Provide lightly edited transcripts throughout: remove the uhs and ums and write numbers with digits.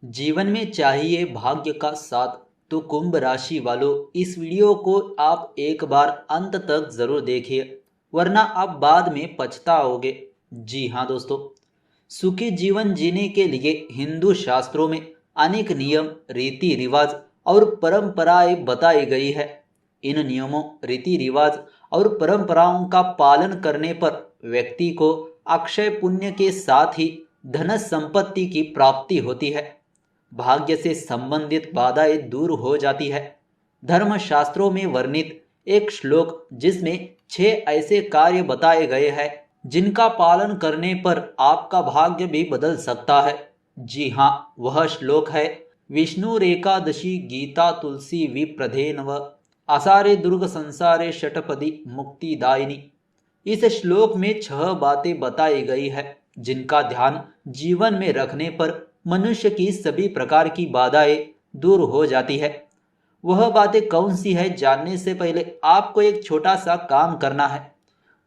जीवन में चाहिए भाग्य का साथ। तो कुंभ राशि वालों, इस वीडियो को आप एक बार अंत तक जरूर देखिए, वरना आप बाद में पछताओगे। जी हाँ दोस्तों, सुखी जीवन जीने के लिए हिंदू शास्त्रों में अनेक नियम, रीति रिवाज और परंपराएं बताई गई है। इन नियमों, रीति रिवाज और परंपराओं का पालन करने पर व्यक्ति को अक्षय पुण्य के साथ ही धन संपत्ति की प्राप्ति होती है। भाग्य से संबंधित बाधाएं दूर हो जाती है। धर्मशास्त्रों में वर्णित एक श्लोक, जिसमें 6 ऐसे कार्य बताए गए हैं जिनका पालन करने पर आपका भाग्य भी बदल सकता है। जी हाँ, वह श्लोक है विष्णुरेकादशी गीता तुलसी विप्रधेनव आसारे दुर्ग संसारे षटपदी मुक्तिदायिनी। इस श्लोक में 6 बातें बताई गई है जिनका ध्यान जीवन में रखने पर मनुष्य की सभी प्रकार की बाधाएं दूर हो जाती है। वह बातें कौन सी है, जानने से पहले आपको एक छोटा सा काम करना है।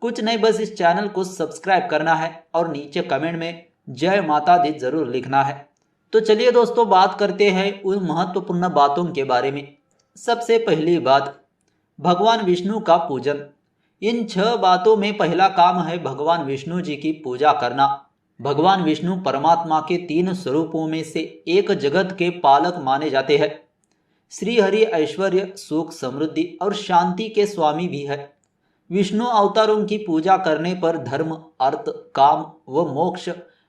कुछ नहीं, बस इस चैनल को सब्सक्राइब करना है और नीचे कमेंट में जय माता दी जरूर लिखना है। तो चलिए दोस्तों, बात करते हैं उन महत्वपूर्ण बातों के बारे में। सबसे पहली बात, भगवान विष्णु का पूजन। इन 6 बातों में पहला काम है भगवान विष्णु जी की पूजा करना। भगवान विष्णु परमात्मा के 3 स्वरूपों में से एक जगत के पालक माने जाते हैं। श्री हरि ऐश्वर्य, सुख, समृद्धि और शांति के स्वामी भी है। विष्णु अवतारों की पूजा करने पर धर्म, अर्थ, काम व मोक्ष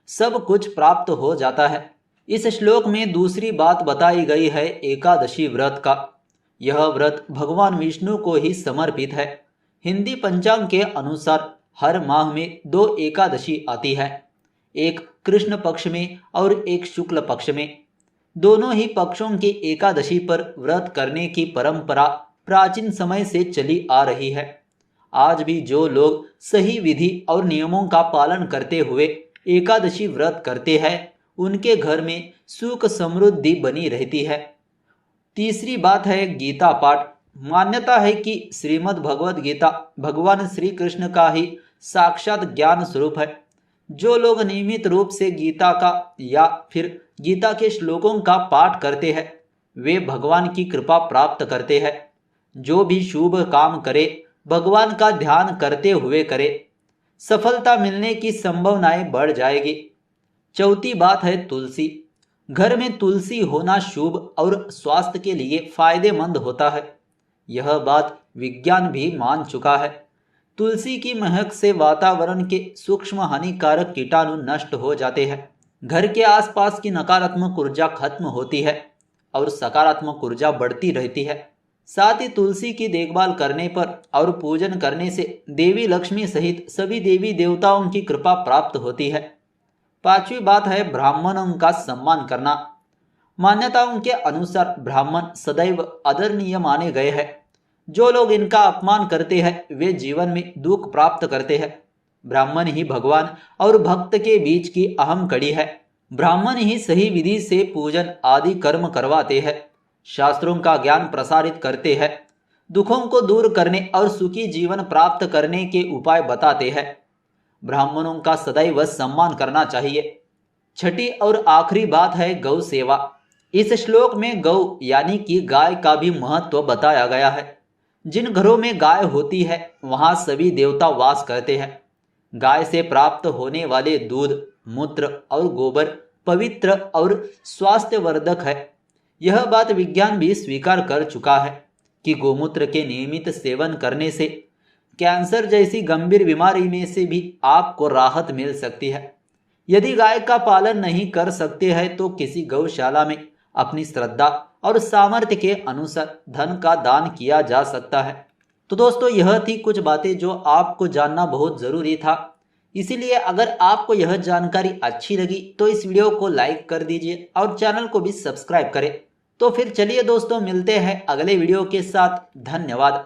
सब कुछ प्राप्त हो जाता है। इस श्लोक में दूसरी बात बताई गई है एकादशी व्रत का। यह व्रत भगवान विष्णु को ही समर्पित है। हिंदी पंचांग के अनुसार हर माह में 2 एकादशी आती है, एक कृष्ण पक्ष में और एक शुक्ल पक्ष में। दोनों ही पक्षों की एकादशी पर व्रत करने की परंपरा प्राचीन समय से चली आ रही है। आज भी जो लोग सही विधि और नियमों का पालन करते हुए एकादशी व्रत करते हैं, उनके घर में सुख समृद्धि बनी रहती है। तीसरी बात है गीता पाठ। मान्यता है कि श्रीमद् भगवद गीता भगवान श्री कृष्ण का ही साक्षात ज्ञान स्वरूप है। जो लोग नियमित रूप से गीता का या फिर गीता के श्लोकों का पाठ करते हैं, वे भगवान की कृपा प्राप्त करते हैं। जो भी शुभ काम करे, भगवान का ध्यान करते हुए करे, सफलता मिलने की संभावनाएं बढ़ जाएगी। चौथी बात है तुलसी। घर में तुलसी होना शुभ और स्वास्थ्य के लिए फायदेमंद होता है। यह बात विज्ञान भी मान चुका है। तुलसी की महक से वातावरण के सूक्ष्म हानिकारक कीटाणु नष्ट हो जाते हैं। घर के आसपास की नकारात्मक ऊर्जा खत्म होती है और सकारात्मक ऊर्जा बढ़ती रहती है। साथ ही तुलसी की देखभाल करने पर और पूजन करने से देवी लक्ष्मी सहित सभी देवी देवताओं की कृपा प्राप्त होती है। पांचवी बात है ब्राह्मणों का सम्मान करना। मान्यताओं के अनुसार ब्राह्मण सदैव आदरणीय माने गए हैं। जो लोग इनका अपमान करते हैं, वे जीवन में दुख प्राप्त करते हैं। ब्राह्मण ही भगवान और भक्त के बीच की अहम कड़ी है। ब्राह्मण ही सही विधि से पूजन आदि कर्म करवाते हैं, शास्त्रों का ज्ञान प्रसारित करते हैं, दुखों को दूर करने और सुखी जीवन प्राप्त करने के उपाय बताते हैं। ब्राह्मणों का सदैव सम्मान करना चाहिए। छठी और आखिरी बात है गौ सेवा। इस श्लोक में गौ यानी कि गाय का भी महत्व बताया गया है। जिन घरों में गाय होती है, वहां सभी देवता वास करते हैं। गाय से प्राप्त होने वाले दूध, मूत्र और गोबर पवित्र और स्वास्थ्यवर्धक है। यह बात विज्ञान भी स्वीकार कर चुका है कि गोमूत्र के नियमित सेवन करने से कैंसर जैसी गंभीर बीमारी में से भी आपको राहत मिल सकती है। यदि गाय का पालन नहीं कर सकते हैं, तो किसी गौशाला में अपनी श्रद्धा और सामर्थ्य के अनुसार धन का दान किया जा सकता है। तो दोस्तों, यह थी कुछ बातें जो आपको जानना बहुत ज़रूरी था। इसीलिए अगर आपको यह जानकारी अच्छी लगी तो इस वीडियो को लाइक कर दीजिए और चैनल को भी सब्सक्राइब करें। तो फिर चलिए दोस्तों, मिलते हैं अगले वीडियो के साथ। धन्यवाद।